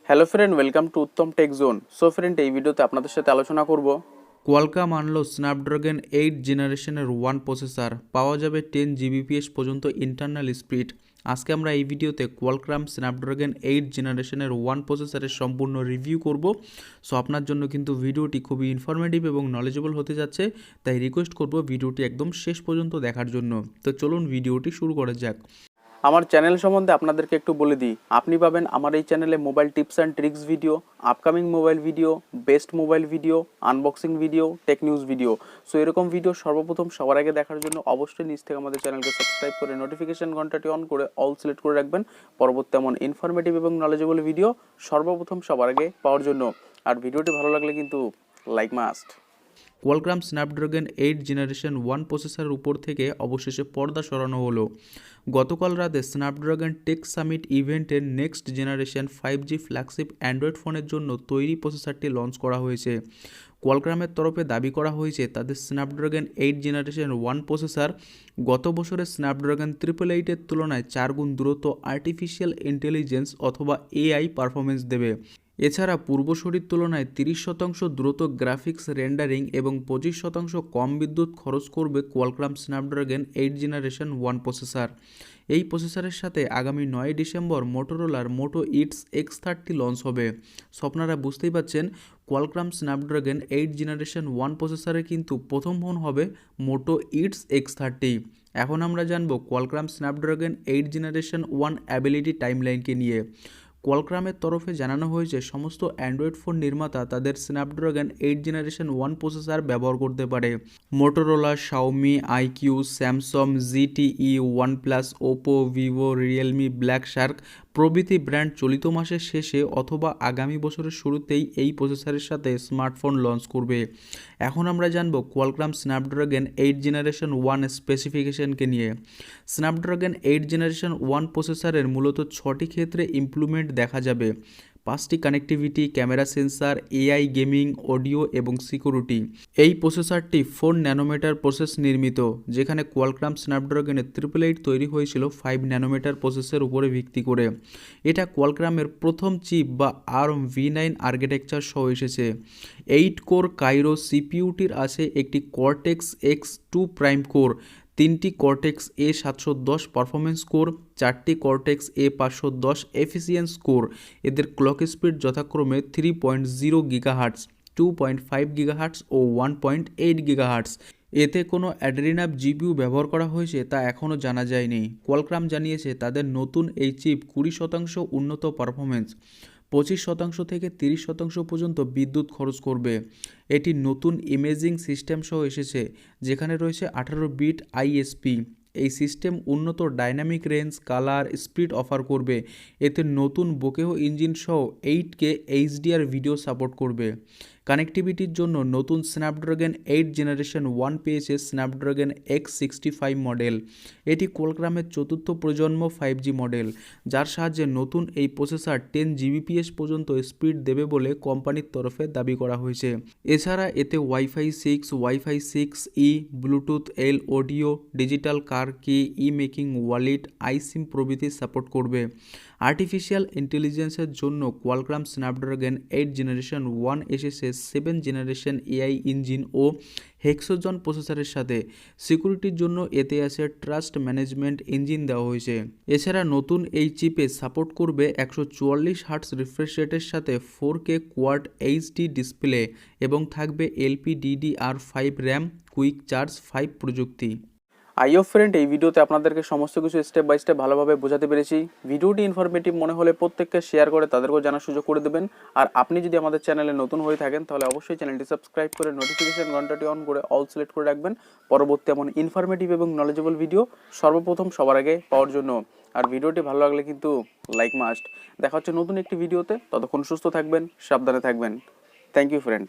Hello friend, welcome to Uttam Techzone. So friend, এই ভিডিওতে আপনাদের সাথে আলোচনা করব কোয়ালকম আনলো স্ন্যাপড্রাগন 8 জেনারেশনের ওয়ান প্রসেসর, পাওয়া যাবে 10 জিবিপিএস পর্যন্ত ইন্টারনাল স্পিড। আজকে আমরা এই ভিডিওতে কোয়ালকম স্ন্যাপড্রাগন 8 জেনারেশনের ওয়ান প্রসেসরের সম্পূর্ণ রিভিউ করব। সো আপনার জন্য কিন্তু ভিডিওটি খুবই ইনফরমেটিভ এবং নলেজেবল হতে যাচ্ছে, তাই রিকোয়েস্ট করব ভিডিওটি একদম শেষ পর্যন্ত দেখার জন্য। তো চলুন ভিডিওটি শুরু করা যাক। আমার চ্যানেল সম্বন্ধে আপনাদেরকে একটু বলে দিই। আপনি পাবেন আমার এই চ্যানেলে mobile tips and tricks video, upcoming mobile video, best mobile video, unboxing video, tech news video. So এরকম ভিডিও সর্বপ্রথম সবার আগে দেখার জন্য অবশ্যই নিচ থেকে আমাদের চ্যানেলকে সাবস্ক্রাইব করে নোটিফিকেশন ঘন্টাটি অন করে অল সিলেক্ট করে রাখবেন, পরবর্তী এমন ইনফরমেটিভ এবং নলেজেবল ভিডিও সর্বপ্রথম সবার আগে পাওয়ার জন্য। আর ভিডিওটি ভালো লাগলে কিন্তু like must. Qualcomm Snapdragon 8 generation one প্রসেসরের উপর থেকে অবশেষে পর্দা সরানো হলো। গতকাল রাতে স্ন্যাপড্রাগন টেক সামিট ইভেন্টের next generation 5G flagship Android ফোনের জন্য তৈরি প্রসেসরটি লঞ্চ করা হয়েছে। কোয়ালকমের তরফে দাবি করা হয়েছে তাদের স্ন্যাপড্রাগন 8 জেনারেশন ওয়ান প্রসেসর গত বছরের স্ন্যাপড্রাগন 888-এর তুলনায় 4 গুণ দ্রুত আর্টিফিশিয়াল ইন্টেলিজেন্স অথবা এআই পারফরমেন্স দেবে। এছাড়া পূর্বসূরির তুলনায় 30% দ্রুত গ্রাফিক্স রেন্ডারিং এবং 25% কম বিদ্যুৎ খরচ করবে Qualcomm Snapdragon 8 generation one processor. এই প্রসেসরের সাথে আগামী 9 ডিসেম্বর মোটোরোলার মোটো ইটস X30 লঞ্চ হবে। সো আপনারা বুঝতেই পাচ্ছেন, কোয়ালকম স্ন্যাপড্রাগন 8 জেনারেশন ওয়ান প্রসেসরের কিন্তু প্রথম ফোন হবে মোটো ইটস X30। এখন আমরা জানবো Qualcomm Snapdragon 8 generation one ability টাইমলাইনকে নিয়ে। কোয়ালকমের তরফে জানানো হয়েছে সমস্ত অ্যান্ড্রয়েড ফোন নির্মাতা তাদের স্ন্যাপড্রাগন 8 জেনারেশন ওয়ান প্রসেসর ব্যবহার করতে পারে। Motorola, Xiaomi, iQOO, Samsung, ZTE, OnePlus, Oppo, Vivo, Realme, Black Shark প্রভৃতি ব্র্যান্ড চলিত মাসের শেষে অথবা আগামী বছরের শুরুতেই এই প্রসেসরের সাথে স্মার্টফোন লঞ্চ করবে। এখন আমরা জানবো কোয়ালকম স্ন্যাপড্রাগন 8 জেনারেশন ওয়ান স্পেসিফিকেশনকে নিয়ে। স্ন্যাপড্রাগন 8 জেনারেশন ওয়ান প্রসেসরের মূলত 6টি ক্ষেত্রে ইমপ্রুভমেন্ট দেখা যাবে: 5টি connectivity, camera, sensor, AI, gaming, audio এবং সিকিউরিটি। এই প্রসেসরটি 4 ন্যানোমিটার প্রসেস নির্মিত, যেখানে কোয়ালকম স্ন্যাপড্রাগনের 888 তৈরি হয়েছিল 5 ন্যানোমিটার প্রসেসের উপরে ভিত্তি করে। এটা কোয়ালকমের প্রথম চিপ বা ARM-v9 আর্কিটেকচার সহ এসেছে। 8 কোর কাইরো সিপিইউটির আছে একটি কর্টেক্স X2 প্রাইম কোর, 3টি কর্টেক্স A710 পারফরমেন্স কোর, 4টি কর্টেক্স A510 এফিসিয়েন্স কোর। এদের ক্লক স্পিড যথাক্রমে 3.0 গিগাহার্টস, 2.5 গিগাহার্টস ও 1.8 গিগাহার্টস। এতে কোনো অ্যাড্রিনাভ জিপিইউ ব্যবহার করা হয়েছে তা এখনও জানা যায়নি। কোয়ালকম জানিয়েছে তাদের নতুন এই চিপ 20% উন্নত পারফরমেন্স, 25% থেকে 30% পর্যন্ত বিদ্যুৎ খরচ করবে। এটি নতুন ইমেজিং সিস্টেম সহ এসেছে, যেখানে রয়েছে 18 বিট আইএসপি। এই সিস্টেম উন্নত dynamic range, colour, speed offer করবে। এতে নতুন বোকেহ ইঞ্জিন সহ 8K HDR ভিডিও সাপোর্ট করবে। কানেক্টিভিটির জন্য নতুন স্ন্যাপড্রাগন 8 জেনারেশন ওয়ান পেয়েছে স্ন্যাপড্রাগন X65 মডেল। এটি কোয়ালকমের চতুর্থ প্রজন্ম 5G মডেল, যার সাহায্যে নতুন এই প্রসেসর 10 জিবিপিএস পর্যন্ত স্পিড দেবে বলে কোম্পানির তরফে দাবি করা হয়েছে। এছাড়া এতে ওয়াইফাই 6, ওয়াইফাই 6E, ব্লুটুথ এল অডিও, ডিজিটাল কার কি, ই মেকিং ওয়ালেট, আইসিম প্রভৃতি সাপোর্ট করবে। আর্টিফিশিয়াল ইন্টেলিজেন্সের জন্য কোয়ালকম স্ন্যাপড্রাগন 8 জেনারেশন ওয়ান এসেছে 7 জেনারেশন এআই ইঞ্জিন ও হেক্সোজন প্রসেসরের সাথে। সিকিউরিটির জন্য এতে আছে ট্রাস্ট ম্যানেজমেন্ট ইঞ্জিন দেওয়া হয়েছে। এছাড়া নতুন এই চিপে সাপোর্ট করবে 144 হার্টজ রিফ্রেশ রেটের সাথে 4K কোয়াড এইচডি ডিসপ্লে এবং থাকবে LPDDR5 র্যাম, কুইক চার্জ 5 প্রযুক্তি। আইও ফ্রেন্ড, এই ভিডিওতে আপনাদেরকে সমস্ত কিছু স্টেপ বাই স্টেপ ভালোভাবে বোঝাতে পেরেছি। ভিডিওটি ইনফরমেটিভ মনে হলে প্রত্যেককে শেয়ার করে তাদেরকেও জানার সুযোগ করে দেবেন। আর আপনি যদি আমাদের চ্যানেলে নতুন হয়ে থাকেন তাহলে অবশ্যই চ্যানেলটি সাবস্ক্রাইব করে নোটিফিকেশন ঘন্টাটি অন করে অল সিলেক্ট করে রাখবেন, পরবর্তী এমন ইনফরমেটিভ এবং নলেজেবল ভিডিও সর্বপ্রথম সবার আগে পাওয়ার জন্য। আর ভিডিওটি ভালো লাগলে কিন্তু লাইক মাস্ট। দেখা হচ্ছে নতুন একটি ভিডিওতে, ততক্ষণ সুস্থ থাকবেন, সাবধানে থাকবেন। Thank you friend.